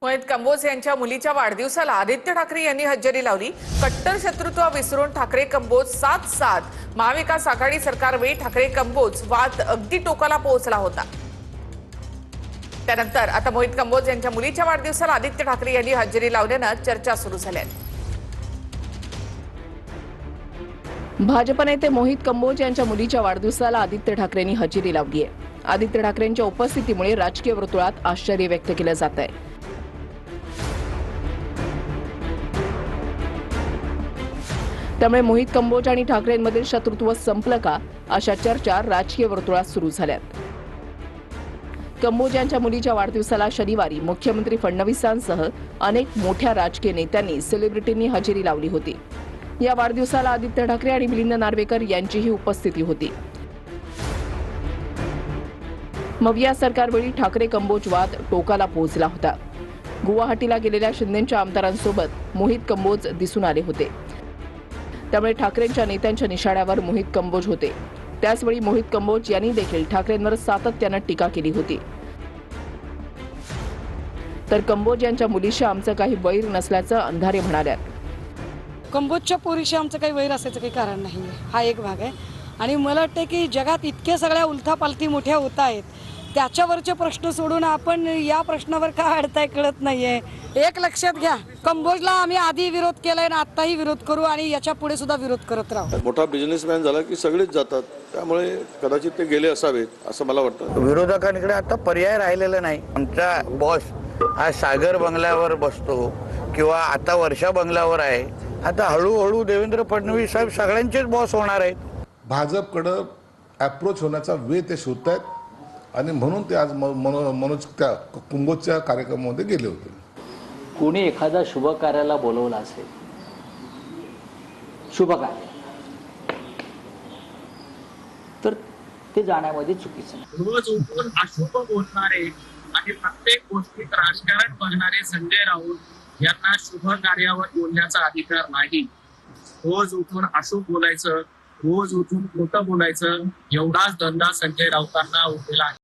मोहित कंबोज यांच्या मुलीच्या वाढदिवसाला आदित्य ठाकरे यांनी हजेरी लावली। कट्टर शत्रुत्व विसरून ठाकरे कंबोज 7-7 महाविकास आघाडी सरकारवेळी ठाकरे कंबोज वाद अगदी टोकाला पोहोचला होता। त्यानंतर आता मोहित कंबोज यांच्या मुलीच्या वाढदिवसाला आदित्य ठाकरे यांनी हजेरी लावल्यानं चर्चा सुरू झाली आहे। भाजप नेते मोहित कंबोज यांच्या मुलीच्या वाढदिवसाला आदित्य ठाकरेंनी हजेरी लावली आहे। आदित्य ठाकरेंच्या उपस्थितीमुळे राजकीय वर्तुळात आश्चर्य व्यक्त केलं जात आहे। त्यामुळे मोहित कंबोज आणि ठाकरेंमधील शत्रुत्व संपलं का अशा चर्चा राजकीय वर्तुळात सुरू झाल्यात। कंबोज यांच्या मुलीच्या वाढदिवसाला शनिवारी मुख्यमंत्री फडणवीसांसह अनेक मोठ्या राजकीय नेत्यांनी सेलिब्रिटींनी हजेरी लावली होती। या वाढदिवसाला आदित्य ठाकरे आणि मिलिंद नार्वेकर यांचीही उपस्थिती होती। मविया सरकारवेळी ठाकरे कंबोज वाद टोकाला पोहोचला होता। गुवाहाटीला गेलेल्या शिंदेच्या आमदारांसोबत मोहित कंबोज दिसून आले होते। त्यामुळे ठाकरेंच्या नेत्यांच्या निशाण्यावर मोहित कंबोज होते। त्याचवेळी मोहित कंबोज यांनी देखील ठाकरेंवर सातत्याने टीका केली होती। तर कंबोज यांच्या मुलीशी आमचं काही वैर नसल्याचं अंधारे म्हणाल्या। कंबोजच्या पोरीशी आमचं काही वैर असायचं काही कारण नाही, हा एक भाग आहे। आणि मला वाटतं की जगात इतके सगळ्या उलथापालथी मोठ्या होत आहेत, त्याच्यावरचे प्रश्न सोडून आपण या प्रश्नावर का अडताय कळत नाहीये। एक लक्षात घ्या, कंबोजला आम्ही आधी विरोध केलाय ना आताही विरोध करू आणि याच्या पुढे सुद्धा विरोध करत राहू। मोठा बिझनेसमॅन झाला की सगळेच जातात, त्यामुळे कदाचित ते गेले असावेत असं मला वाटतं। विरोधकांकडे आता पर्याय राहिलेला नाही। आमचा बॉस आज सागर बंगल्यावर बसतो किंवा आता वर्षा बंगल्यावर आहे। आता हळूहळू देवेंद्र फडणवीस साहेब सगळ्यांचेच बॉस होणार आहेत। भाजपकडे अप्रोच होण्याचा वे ते शोधतायत आणि म्हणून ते आज मनोज त्या कंबोजच्या कार्यक्रमामध्ये गेले होते। कोणी एखादा शुभ कार्याला बोलवला असेल, शुभ कार्य, तर ते जाण्यामध्ये चुकीचं नाही। रोज उठून अशुभ बोलणारे आणि प्रत्येक गोष्टीत राजकारण बघणारे संजय राऊत यांना शुभ कार्यावर बोलण्याचा अधिकार नाही। रोज उठून अशुभ बोलायचं, रोज उठून खोटं बोलायचं, एवढाच धंदा संजय राऊतांना उरलेला आहे।